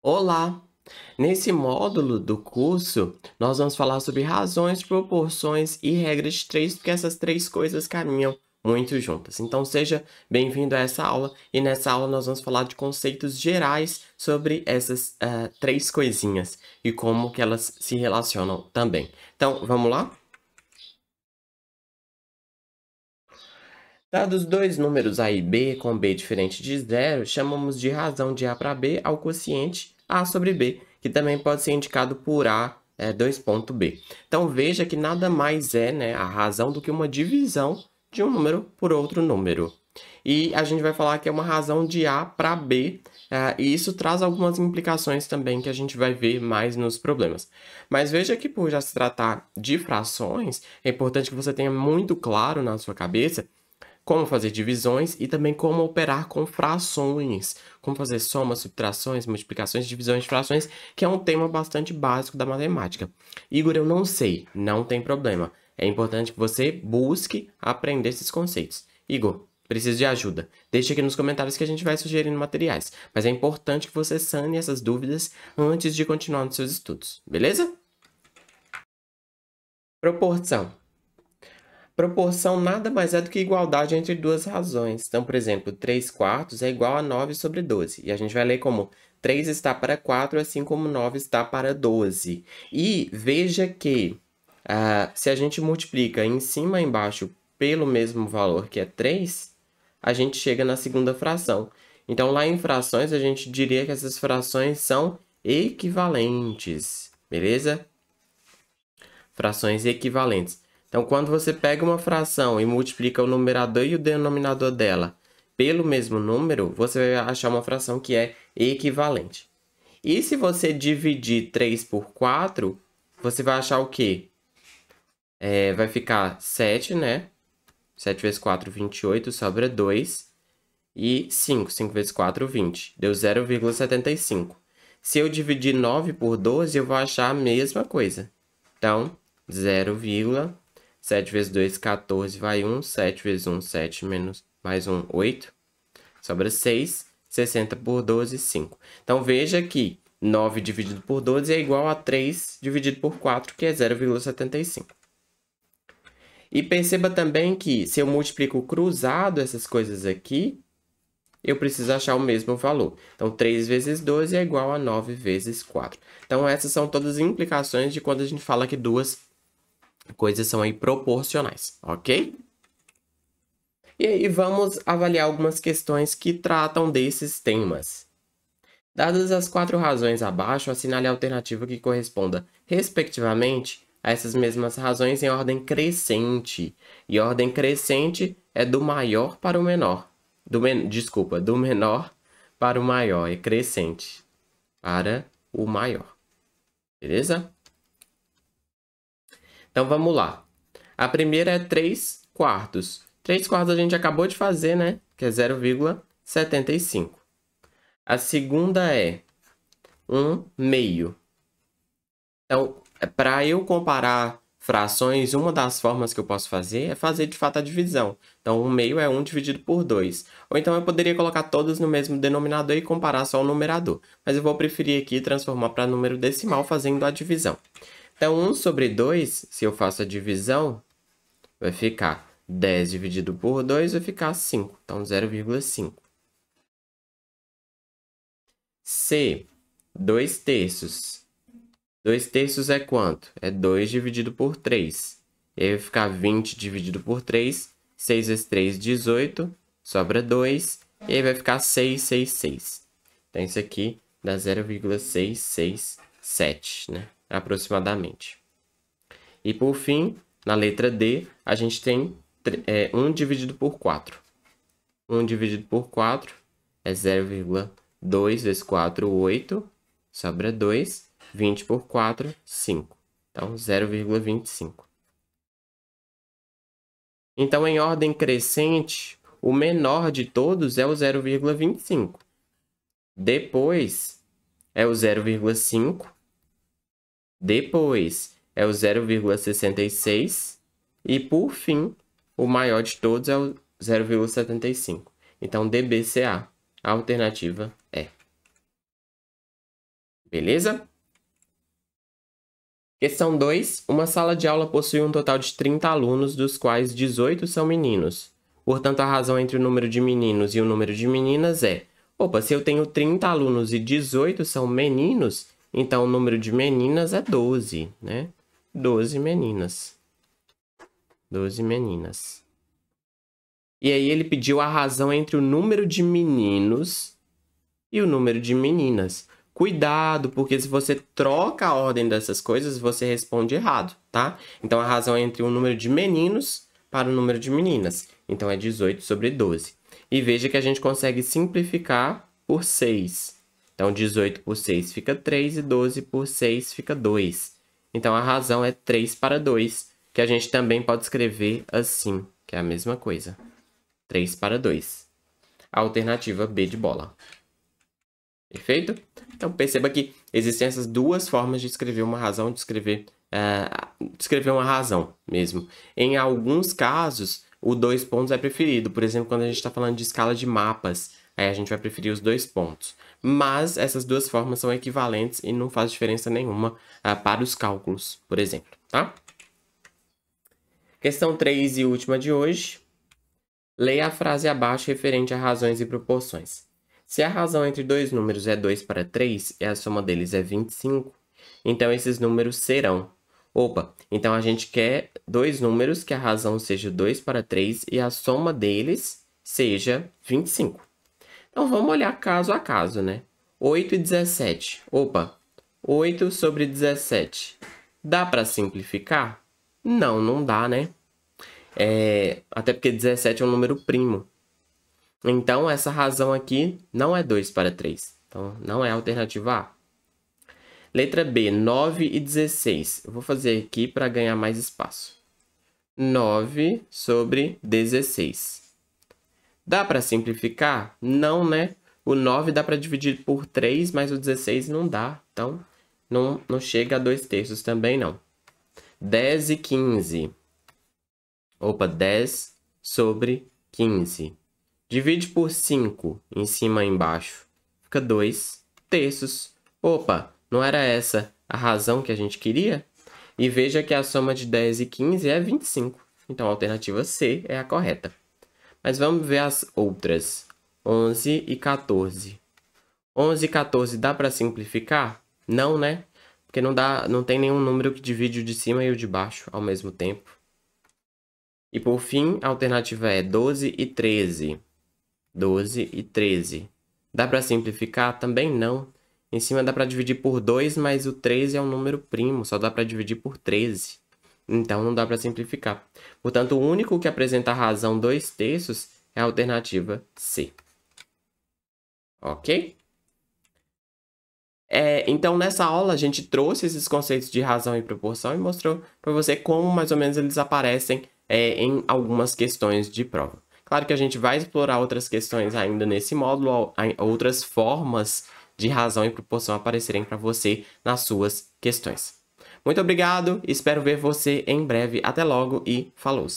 Olá! Nesse módulo do curso, nós vamos falar sobre razões, proporções e regras de três, porque essas três coisas caminham muito juntas. Então, seja bem-vindo a essa aula, e nessa aula nós vamos falar de conceitos gerais sobre essas três coisinhas e como que elas se relacionam também. Então, vamos lá? Dados dois números A e B com B diferente de zero, chamamos de razão de A para B ao quociente A sobre B, que também pode ser indicado por A 2.B. Então, veja que nada mais é, né, a razão do que uma divisão de um número por outro número. E a gente vai falar que é uma razão de A para B, e isso traz algumas implicações também que a gente vai ver mais nos problemas. Mas veja que por já se tratar de frações, é importante que você tenha muito claro na sua cabeça como fazer divisões e também como operar com frações, como fazer somas, subtrações, multiplicações, divisões de frações, que é um tema bastante básico da matemática. Igor, eu não sei, não tem problema. É importante que você busque aprender esses conceitos. Igor, preciso de ajuda. Deixe aqui nos comentários que a gente vai sugerindo materiais. Mas é importante que você sane essas dúvidas antes de continuar nos seus estudos, beleza? Proporção. Proporção nada mais é do que igualdade entre duas razões. Então, por exemplo, 3 quartos é igual a 9 sobre 12. E a gente vai ler como 3 está para 4, assim como 9 está para 12. E veja que se a gente multiplica em cima e embaixo pelo mesmo valor, que é 3, a gente chega na segunda fração. Então, lá em frações, a gente diria que essas frações são equivalentes, beleza? Frações equivalentes. Então, quando você pega uma fração e multiplica o numerador e o denominador dela pelo mesmo número, você vai achar uma fração que é equivalente. E se você dividir 3 por 4, você vai achar o quê? Vai ficar 7, né? 7 vezes 4, 28, sobra 2. E 5, 5 vezes 4, 20. Deu 0,75. Se eu dividir 9 por 12, eu vou achar a mesma coisa. Então, 0,7 vezes 2, 14, vai 1. 7 vezes 1, 7, menos mais 1, 8. Sobra 6. 60 por 12, 5. Então, veja que 9 dividido por 12 é igual a 3 dividido por 4, que é 0,75. E perceba também que, se eu multiplico cruzado essas coisas aqui, eu preciso achar o mesmo valor. Então, 3 vezes 12 é igual a 9 vezes 4. Então, essas são todas as implicações de quando a gente fala que duas coisas são aí proporcionais, ok? E aí, vamos avaliar algumas questões que tratam desses temas. Dadas as quatro razões abaixo, assinale a alternativa que corresponda, respectivamente, a essas mesmas razões em ordem crescente. E ordem crescente é do maior para o menor. Do menor para o maior. É crescente para o maior. Beleza? Então, vamos lá. A primeira é 3 quartos. 3 quartos a gente acabou de fazer, né? Que é 0,75. A segunda é 1 meio. Então, para eu comparar frações, uma das formas que eu posso fazer é fazer, de fato, a divisão. Então, 1 meio é 1 dividido por 2. Ou então, eu poderia colocar todos no mesmo denominador e comparar só o numerador. Mas eu vou preferir aqui transformar para número decimal fazendo a divisão. Então, 1 sobre 2, se eu faço a divisão, vai ficar 10 dividido por 2, vai ficar 5. Então, 0,5. C, 2 terços. 2 terços é quanto? É 2 dividido por 3. E aí vai ficar 20 dividido por 3. 6 vezes 3, 18. Sobra 2. E aí vai ficar 6, 6, 6. Então, isso aqui dá 0,667, né? Aproximadamente. E, por fim, na letra D, a gente tem 1 dividido por 4. 1 dividido por 4 é 0,2 vezes 4, 8. Sobra 2. 20 por 4, 5. Então, 0,25. Então, em ordem crescente, o menor de todos é o 0,25. Depois é o 0,5. Depois é o 0,66. E, por fim, o maior de todos é o 0,75. Então, DBCA. A alternativa é Beleza? Questão 2. Uma sala de aula possui um total de 30 alunos, dos quais 18 são meninos. Portanto, a razão entre o número de meninos e o número de meninas é... Opa, se eu tenho 30 alunos e 18 são meninos, então o número de meninas é 12, né? 12 meninas. 12 meninas. E aí ele pediu a razão entre o número de meninos e o número de meninas. Cuidado, porque se você troca a ordem dessas coisas, você responde errado, tá? Então, a razão é entre o número de meninos para o número de meninas. Então, é 18 sobre 12. E veja que a gente consegue simplificar por 6. Então, 18 por 6 fica 3 e 12 por 6 fica 2. Então, a razão é 3 para 2, que a gente também pode escrever assim, que é a mesma coisa. 3 para 2. A alternativa B de bola. Perfeito? Então, perceba que existem essas duas formas de escrever uma razão, de escrever uma razão mesmo. Em alguns casos, o 2 pontos é preferido. Por exemplo, quando a gente está falando de escala de mapas, aí a gente vai preferir os 2 pontos. Mas essas duas formas são equivalentes e não faz diferença nenhuma para os cálculos, por exemplo, tá? Questão 3 e última de hoje. Leia a frase abaixo referente a razões e proporções. Se a razão entre dois números é 2 para 3 e a soma deles é 25, então esses números serão... Opa, então a gente quer dois números que a razão seja 2 para 3 e a soma deles seja 25. Então vamos olhar caso a caso, né? 8 e 17. Opa, 8 sobre 17. Dá para simplificar? Não, não dá, né? Até porque 17 é um número primo. Então, essa razão aqui não é 2 para 3. Então, não é a alternativa A. Letra B, 9 e 16. Eu vou fazer aqui para ganhar mais espaço. 9 sobre 16. Dá para simplificar? Não, né? O 9 dá para dividir por 3, mas o 16 não dá. Então, não chega a 2/3 também, não. 10 e 15. Opa, 10 sobre 15. Divide por 5, em cima e embaixo. Fica 2/3. Opa, não era essa a razão que a gente queria? E veja que a soma de 10 e 15 é 25. Então, a alternativa C é a correta. Mas vamos ver as outras. 11 e 14. 11 e 14 dá para simplificar? Não, né? Porque não tem nenhum número que divide o de cima e o de baixo ao mesmo tempo. E por fim, a alternativa é 12 e 13. 12 e 13. Dá para simplificar? Também não. Em cima dá para dividir por 2, mas o 13 é um número primo, só dá para dividir por 13. Então, não dá para simplificar. Portanto, o único que apresenta a razão 2/3 é a alternativa C. Ok? Então, nessa aula, a gente trouxe esses conceitos de razão e proporção e mostrou para você como, mais ou menos, eles aparecem em algumas questões de prova. Claro que a gente vai explorar outras questões ainda nesse módulo, outras formas de razão e proporção aparecerem para você nas suas questões. Muito obrigado, espero ver você em breve. Até logo e falou!